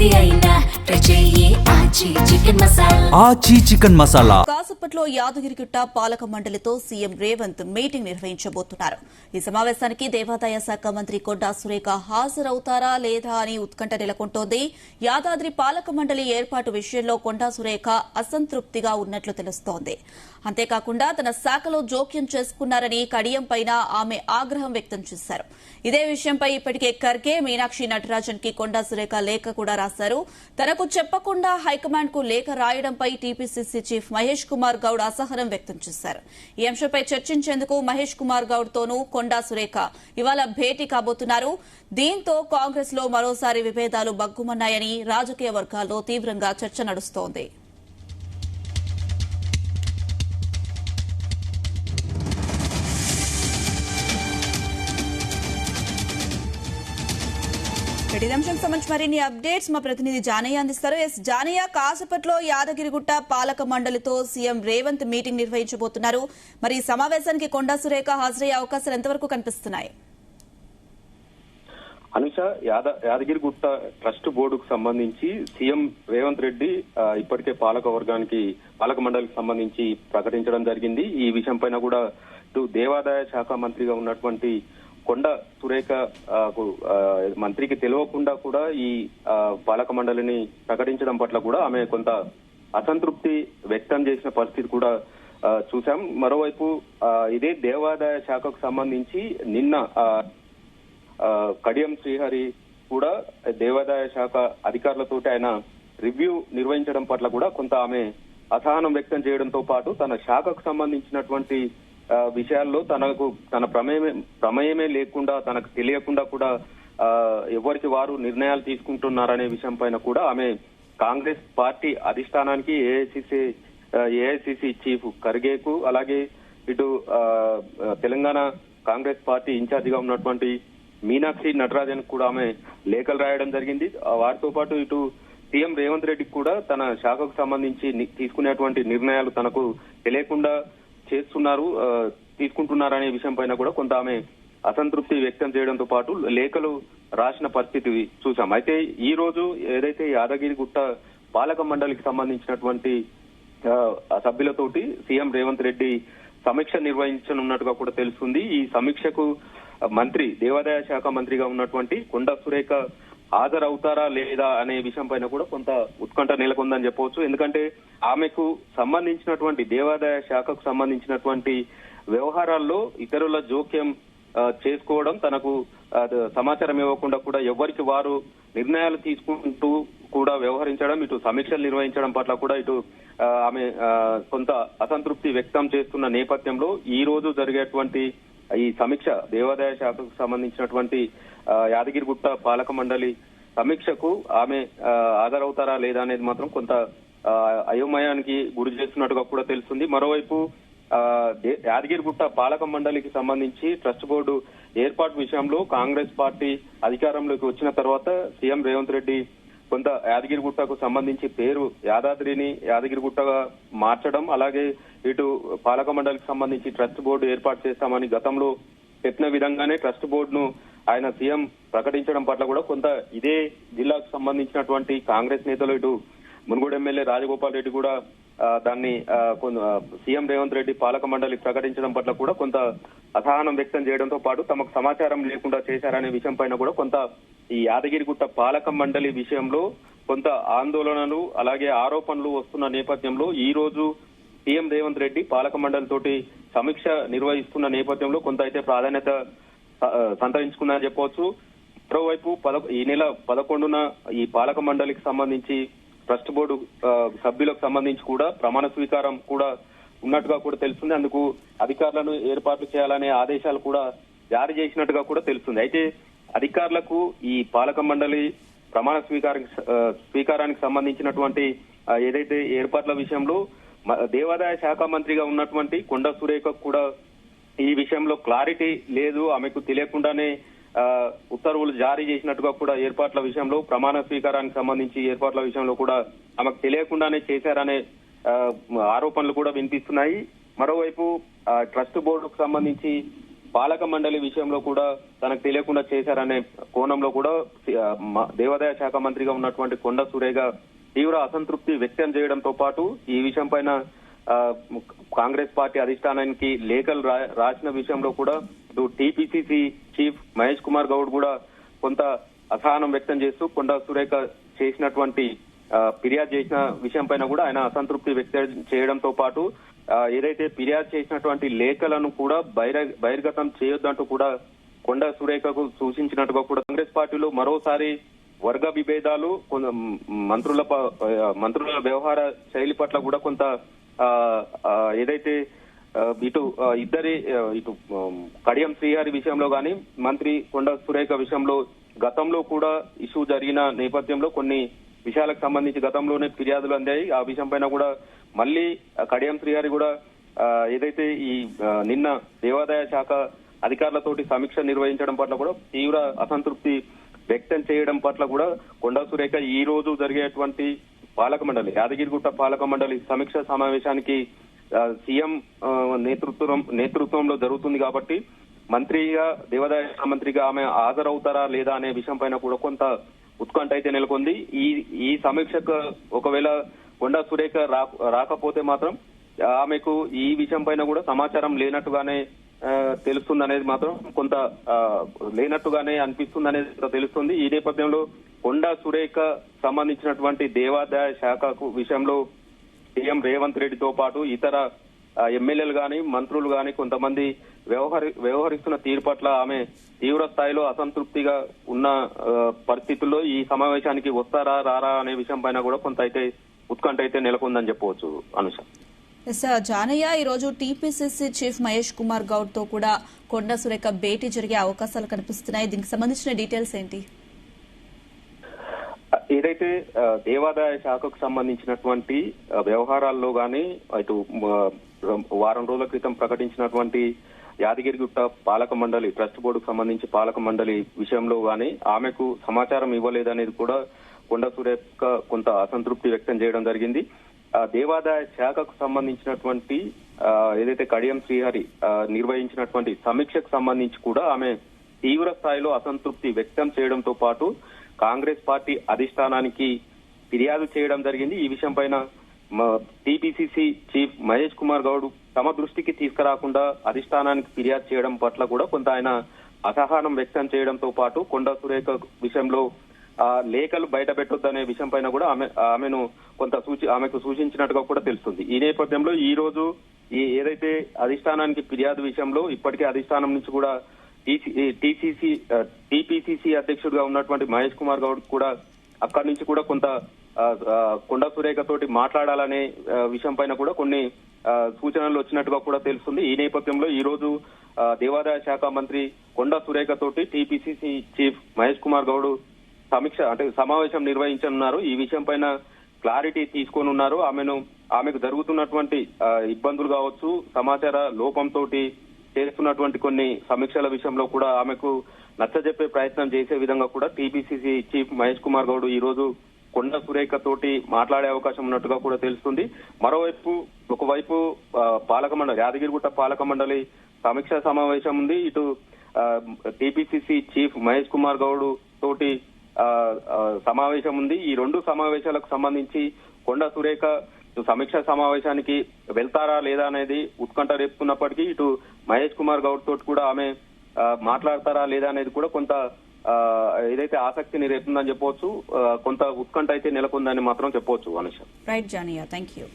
ఏది అయినా ట్రై చెయ్యి ఆచి చికెన్ మసాలా. కాసేపట్లో యాదగిరిగుట్ట పాలక మండలితో సీఎం రేవంత్ మీటింగ్ నిర్వహించబోతున్నారు. ఈ సమావేశానికి దేవాదాయ శాఖ మంత్రి కొండా సురేఖ హాజరవుతారా లేదా అని ఉత్కంఠ నెలకొంటోంది. యాదాద్రి పాలక మండలి ఏర్పాటు విషయంలో కొండా సురేఖ అసంతృప్తిగా ఉన్నట్లు తెలుస్తోంది. అంతేకాకుండా తన శాఖలో జోక్యం చేసుకున్నారని కడియంపైన ఆమె ఆగ్రహం వ్యక్తం చేశారు. ఇదే విషయంపై ఇప్పటికే ఖర్గే, మీనాక్షి నటరాజన్ కి కొండా సురేఖ లేఖ కూడా రాశారు. తనకు చెప్పకుండా హైకమాండ్ కు లేఖ రాయడంపై టీపీసీసీ చీఫ్ మహేష్ కుమార్ గౌడ్ అసహనం వ్యక్తం చేశారు. ఈ అంశంపై చర్చించేందుకు మహేష్ కుమార్ గౌడ్ తోనూ కొండా సురేఖ ఇవాళ భేటీ కాబోతున్నారు. దీంతో కాంగ్రెస్ లో మరోసారి విభేదాలు బగ్గుమన్నాయని రాజకీయ వర్గాల్లో తీవ్రంగా చర్చ నడుస్తోంది. అంశం సంబంధించి మరిన్ని అప్డేట్స్ మా ప్రతినిధి జానయ్య అందిస్తారు. జానయ్య, కాసేపట్లో యాదగిరిగుట్ట పాలక మండలితో సీఎం రేవంత్ మీటింగ్ నిర్వహించబోతున్నారు. మరి ఈ సమావేశానికి కొండా సురేఖ హాజరయ్యే అవకాశాలు ఎంతవరకు కనిపిస్తున్నాయి? అనుష, యాదగిరిగుట్ట ట్రస్ట్ బోర్డుకు సంబంధించి సీఎం రేవంత్ రెడ్డి ఇప్పటికే పాలక మండలికి సంబంధించి ప్రకటించడం జరిగింది. ఈ విషయం పైన కూడా ఇటు దేవాదాయ శాఖ మంత్రిగా ఉన్నటువంటి కొండా సురేఖ మంత్రికి తెలియకుండా కూడా ఈ పాలక మండలిని ప్రకటించడం పట్ల కూడా ఆమె కొంత అసంతృప్తి వ్యక్తం చేసిన పరిస్థితి కూడా చూశాం. మరోవైపు ఇదే దేవాదాయ శాఖకు సంబంధించి నిన్న కడియం శ్రీహరి కూడా దేవాదాయ శాఖ అధికారులతోటి ఆయన రివ్యూ నిర్వహించడం పట్ల కూడా కొంత ఆమె అసహనం వ్యక్తం చేయడంతో పాటు తన శాఖకు సంబంధించినటువంటి విషయాల్లో తన ప్రమేయమే లేకుండా, తనకు తెలియకుండా కూడా ఎవరికి వారు నిర్ణయాలు తీసుకుంటున్నారనే విషయం పైన కూడా ఆమె కాంగ్రెస్ పార్టీ అధిష్టానానికి, ఏఐసిసి చీఫ్ ఖర్గేకు, అలాగే ఇటు తెలంగాణ కాంగ్రెస్ పార్టీ ఇన్ఛార్జిగా ఉన్నటువంటి మీనాక్షి నటరాజన్ కూడా ఆమె లేఖలు రాయడం జరిగింది. వారితో పాటు ఇటు సీఎం రేవంత్ రెడ్డికి కూడా తన శాఖకు సంబంధించి తీసుకునేటువంటి నిర్ణయాలు తనకు తెలియకుండా తీసుకుంటున్నారనే విషయం పైన కూడా కొంత ఆమె అసంతృప్తి వ్యక్తం చేయడంతో పాటు లేఖలు రాసిన పరిస్థితి చూసాం. అయితే ఈ రోజు ఏదైతే యాదగిరిగుట్ట పాలక మండలికి సంబంధించినటువంటి సభ్యులతోటి సీఎం రేవంత్ రెడ్డి సమీక్ష నిర్వహించనున్నట్టుగా కూడా తెలుస్తుంది. ఈ సమీక్షకు దేవాదాయ శాఖ మంత్రిగా ఉన్నటువంటి కొండా సురేఖ హాజరవుతారా లేదా అనే విషయం పైన కూడా కొంత ఉత్కంఠ నెలకొందని చెప్పవచ్చు. ఎందుకంటే ఆమెకు సంబంధించినటువంటి దేవాదాయ శాఖకు సంబంధించినటువంటి వ్యవహారాల్లో ఇతరుల జోక్యం చేసుకోవడం, తనకు సమాచారం ఇవ్వకుండా కూడా ఎవరికి వారు నిర్ణయాలు తీసుకుంటూ కూడా వ్యవహరించడం, ఇటు సమీక్షలు నిర్వహించడం పట్ల కూడా ఇటు ఆమె కొంత అసంతృప్తి వ్యక్తం చేస్తున్న నేపథ్యంలో ఈ రోజు జరిగేటువంటి ఈ సమీక్ష, దేవాదాయ శాఖకు సంబంధించినటువంటి యాదగిరిగుట్ట పాలక మండలి సమీక్షకు ఆమె హాజరవుతారా లేదా అనేది మాత్రం కొంత అయోమయానికి గురి చేస్తున్నట్టుగా కూడా తెలుస్తుంది. మరోవైపు యాదగిరిగుట్ట పాలక మండలికి సంబంధించి ట్రస్ట్ బోర్డు ఏర్పాటు విషయంలో కాంగ్రెస్ పార్టీ అధికారంలోకి వచ్చిన తర్వాత సీఎం రేవంత్ రెడ్డి కొంత యాదగిరిగుట్టకు సంబంధించి పేరు యాదాద్రిని యాదగిరిగుట్టగా మార్చడం, అలాగే ఇటు పాలక మండలికి సంబంధించి ట్రస్ట్ బోర్డు ఏర్పాటు చేస్తామని గతంలో చెప్పిన విధంగానే ట్రస్ట్ బోర్డును ఆయన సీఎం ప్రకటించడం పట్ల కూడా కొంత ఇదే జిల్లాకు సంబంధించినటువంటి కాంగ్రెస్ నేతలు, ఇటు మునుగోడు ఎమ్మెల్యే రాజగోపాల్ రెడ్డి కూడా దాన్ని సీఎం రేవంత్ రెడ్డి పాలక మండలి ప్రకటించడం పట్ల కూడా కొంత అసహనం వ్యక్తం చేయడంతో పాటు తమకు సమాచారం లేకుండా చేశారనే విషయం పైన కూడా కొంత ఈ యాదగిరిగుట్ట పాలక మండలి విషయంలో కొంత ఆందోళనలు, అలాగే ఆరోపణలు వస్తున్న నేపథ్యంలో ఈ రోజు సీఎం రేవంత్ రెడ్డి పాలక మండలి తోటి సమీక్ష నిర్వహిస్తున్న నేపథ్యంలో కొంత అయితే ప్రాధాన్యత సంతరించుకుందని చెప్పవచ్చు. మరోవైపు ఈ నెల 11న ఈ పాలక మండలికి సంబంధించి ట్రస్ట్ బోర్డు సభ్యులకు సంబంధించి కూడా ప్రమాణ స్వీకారం కూడా ఉన్నట్టుగా కూడా తెలుస్తుంది. అందుకు అధికారులను ఏర్పాట్లు చేయాలనే ఆదేశాలు కూడా జారీ చేసినట్టుగా కూడా తెలుస్తుంది. అయితే అధికారులకు ఈ పాలక మండలి ప్రమాణ స్వీకారానికి సంబంధించినటువంటి ఏదైతే ఏర్పాట్ల విషయంలో దేవాదాయ శాఖ మంత్రిగా ఉన్నటువంటి కొండా సురేఖ కూడా ఈ విషయంలో క్లారిటీ లేదు, ఆమెకు తెలియకుండానే ఉత్తర్వులు జారీ చేసినట్టుగా కూడా ఏర్పాట్ల విషయంలో, ప్రమాణ స్వీకారానికి సంబంధించి ఏర్పాట్ల విషయంలో కూడా ఆమెకు తెలియకుండానే చేశారనే ఆరోపణలు కూడా వినిపిస్తున్నాయి. మరోవైపు ట్రస్ట్ బోర్డుకు సంబంధించి పాలక మండలి విషయంలో కూడా తనకు తెలియకుండా చేశారనే కోణంలో కూడా దేవాదాయ శాఖ మంత్రిగా ఉన్నటువంటి కొండా సురేఖ తీవ్ర అసంతృప్తి వ్యక్తం చేయడంతో పాటు ఈ విషయం పైన కాంగ్రెస్ పార్టీ అధిష్టానానికి లేఖలు రాసిన విషయంలో కూడా టీపీసీసీ చీఫ్ మహేష్ కుమార్ గౌడ్ కూడా కొంత అసహనం వ్యక్తం చేస్తూ కొండా సురేఖ చేసినటువంటి ఫిర్యాదు చేసిన విషయం పైన కూడా ఆయన అసంతృప్తి వ్యక్తం చేయడంతో పాటు ఏదైతే ఫిర్యాదు చేసినటువంటి లేఖలను కూడా బహిర్గతం చేయొద్దంటూ కూడా కొండా సురేఖకు సూచించినట్టుగా కూడా కాంగ్రెస్ పార్టీలో మరోసారి వర్గ విభేదాలు మంత్రుల వ్యవహార శైలి పట్ల కూడా కొంత ఏదైతే ఇటు కడియం శ్రీహరి విషయంలో గాని మంత్రి కొండా సురేఖ విషయంలో గతంలో కూడా ఇష్యూ జరిగిన నేపథ్యంలో కొన్ని విషయాలకు సంబంధించి గతంలోనే ఫిర్యాదులు అందాయి. ఆ విషయం పైన కూడా మళ్ళీ కడియం శ్రీహరి కూడా ఏదైతే ఈ నిన్న దేవాదాయ శాఖ అధికారులతోటి సమీక్ష నిర్వహించడం పట్ల కూడా తీవ్ర అసంతృప్తి వ్యక్తం చేయడం పట్ల కూడా కొండా సురేఖ ఈ రోజు జరిగేటువంటి పాలక మండలి యాదగిరిగుట్ట పాలక మండలి సమీక్ష సమావేశానికి సీఎం నేతృత్వంలో జరుగుతుంది కాబట్టి మంత్రిగా దేవాదాయ శాఖ మంత్రిగా ఆమె హాజరవుతారా లేదా అనే విషయం పైన కూడా కొంత ఉత్కంఠ అయితే నెలకొంది. ఈ సమీక్షకు ఒకవేళ కొండా సురేఖ రాకపోతే మాత్రం ఆమెకు ఈ విషయం పైన కూడా సమాచారం లేనట్టుగానే తెలుస్తుంది అనేది మాత్రం కొంత లేనట్టుగానే అనిపిస్తుంది అనేది తెలుస్తుంది. ఈ నేపథ్యంలో కొండా సురేఖ సంబంధించినటువంటి దేవాదాయ శాఖకు విషయంలో సీఎం రేవంత్ రెడ్డితో పాటు ఇతర ఎమ్మెల్యేలు గాని మంత్రులు గాని కొంతమంది వ్యవహరిస్తున్న తీరు పట్ల ఆమె తీవ్ర స్థాయిలో అసంతృప్తిగా ఉన్న పరిస్థితుల్లో ఈ సమావేశానికి వస్తారా రారా అనే విషయం పైన కూడా కొంత అయితే ఉత్కంఠ అయితే నెలకొందని చెప్పవచ్చు. అనుష జానయ్య, ఈ రోజు టీపీసీసీ చీఫ్ మహేష్ కుమార్ గౌడ్ తో కూడా కొండా సురేఖ భేటీ జరిగే అవకాశాలు కనిపిస్తున్నాయి. దీనికి సంబంధించిన డీటెయిల్స్ ఏంటి? ఏదైతే దేవాదాయ శాఖకు సంబంధించినటువంటి వ్యవహారాల్లో గాని ఇటు వారం రోజుల క్రితం ప్రకటించినటువంటి యాదగిరిగుట్ట పాలక మండలి ట్రస్ట్ బోర్డుకు సంబంధించి పాలక మండలి విషయంలో గాని ఆమెకు సమాచారం ఇవ్వలేదనేది కూడా కొండా సురేఖ కొంత అసంతృప్తి వ్యక్తం చేయడం జరిగింది. దేవాదాయ శాఖకు సంబంధించినటువంటి ఏదైతే కడియం శ్రీహరి నిర్వహించినటువంటి సమీక్షకు సంబంధించి కూడా ఆమె తీవ్ర స్థాయిలో అసంతృప్తి వ్యక్తం చేయడంతో పాటు కాంగ్రెస్ పార్టీ అధిష్టానానికి ఫిర్యాదు చేయడం జరిగింది. ఈ విషయం పైన టీపీసీసీ చీఫ్ మహేష్ కుమార్ గౌడ్ తమ దృష్టికి తీసుకురాకుండా అధిష్టానానికి ఫిర్యాదు చేయడం పట్ల కూడా కొంత ఆయన అసహనం వ్యక్తం చేయడంతో పాటు కొండా సురేఖ విషయంలో లేఖలు బయట పెట్టొద్దనే విషయం పైన కూడా ఆమెను కొంత ఆమెకు సూచించినట్టుగా కూడా తెలుస్తుంది. ఈ నేపథ్యంలో ఈ రోజు ఏదైతే అధిష్టానానికి ఫిర్యాదు విషయంలో ఇప్పటికే అధిష్టానం నుంచి కూడా టీపీసీసీ అధ్యక్షుడిగా ఉన్నటువంటి మహేష్ కుమార్ గౌడ్ కూడా అక్కడి నుంచి కూడా కొంత కొండా సురేఖ తోటి మాట్లాడాలనే విషయం పైన కూడా కొన్ని సూచనలు వచ్చినట్టుగా కూడా తెలుస్తుంది. ఈ నేపథ్యంలో ఈ రోజు దేవాదాయ శాఖ మంత్రి కొండా సురేఖ తోటి టీపీసీసీ చీఫ్ మహేష్ కుమార్ గౌడ్ సమావేశం నిర్వహించనున్నారు. ఈ విషయం పైన క్లారిటీ తీసుకోనున్నారు. ఆమెకు జరుగుతున్నటువంటి ఇబ్బందులు కావచ్చు, సమాచార లోపంతో చేస్తున్నటువంటి కొన్ని సమీక్షల విషయంలో కూడా ఆమెకు నచ్చజెప్పే ప్రయత్నం చేసే విధంగా కూడా టీపీసీసీ చీఫ్ మహేష్ కుమార్ గౌడ్ ఈ రోజు కొండా సురేఖ తోటి మాట్లాడే అవకాశం ఉన్నట్టుగా కూడా తెలుస్తుంది. ఒకవైపు పాలక మండలి యాదగిరిగుట్ట పాలక మండలి సమీక్షా సమావేశం ఉంది. ఇటు టీపీసీసీ చీఫ్ మహేష్ కుమార్ గౌడ్ తోటి సమావేశం ఉంది. ఈ రెండు సమావేశాలకు సంబంధించి కొండా సురేఖ సమీక్షా సమావేశానికి వెళ్తారా లేదా అనేది ఉత్కంఠ రేపుతున్నప్పటికీ ఇటు మహేష్ కుమార్ గౌడ్ తోటి కూడా ఆమె మాట్లాడతారా లేదా అనేది కూడా కొంత ఏదైతే ఆసక్తిని రేపుతుందని చెప్పవచ్చు, కొంత ఉత్కంఠ అయితే నెలకొందని మాత్రం చెప్పవచ్చు. అనుష. రైట్ జానియా, థ్యాంక్ యూ.